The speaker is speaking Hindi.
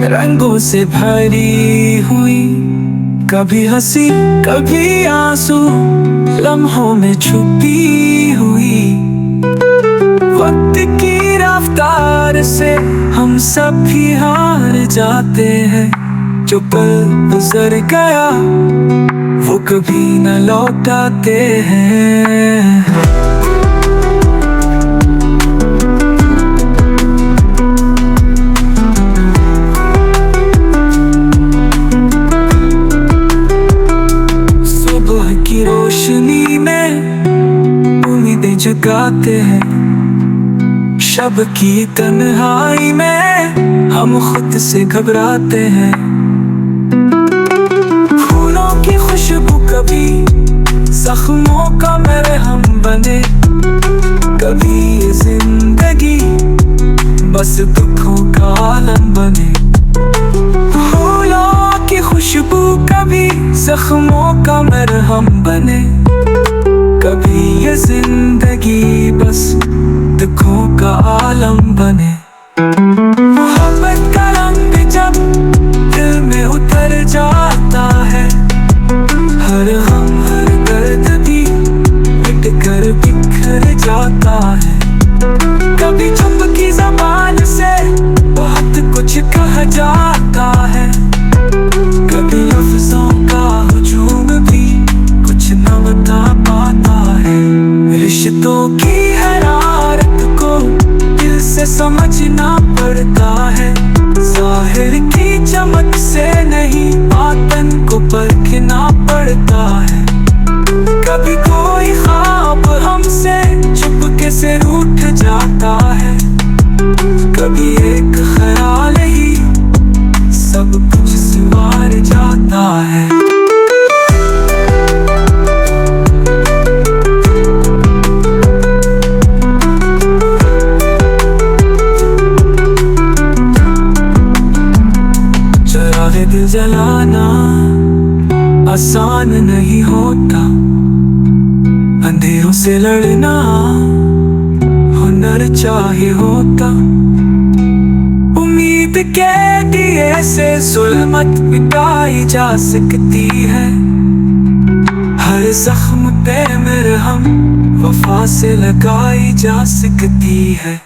रंगों से भरी हुई, कभी हंसी कभी आंसू, लम्हों में छुपी हुई। वक्त की रफ्तार से हम सब भी हार जाते हैं। जो पल गुजर गया वो कभी न लौटाते हैं। सुबह की रोशनी में उम्मीदें जगाते हैं, शब की तन्हाई में हम खुद से घबराते हैं। फूलों की खुशबू कभी जख्मों का मरहम बने, कभी ये जिंदगी बस दुखों का आलम बने। फूलों की खुशबू कभी जख्मों का मरहम बने, कभी ये जिंदगी बस दुखों का आलम बने। मोहब्बत का रंग जब दिल में उतर जाता है, हर गम हर दर्द भी मिट कर बिखर जाता है। कभी चुप की ज़बान से बहुत कुछ कहा जाता है, कभी लफ्ज़ों का हुजूम भी कुछ न बता पाता है। रिश्तों की हरारत को दिल से समझना पड़ता है, ज़ाहिर की चमक से नहीं बातन को परखना पड़ता है। कभी कोई ख्वाब हमसे चुपके से रूठ जाता है, कभी एक ख्याल ही सब कुछ संवार जाता है। चरागे दिल जलाना आसान नहीं होता, अंधेरों से लड़ना हुनर चाहिए होता। उम्मीद के दिए से जुल्मत मिटाई जा सकती है, हर जख्म पे मरहम वफा से लगाई जा सकती है।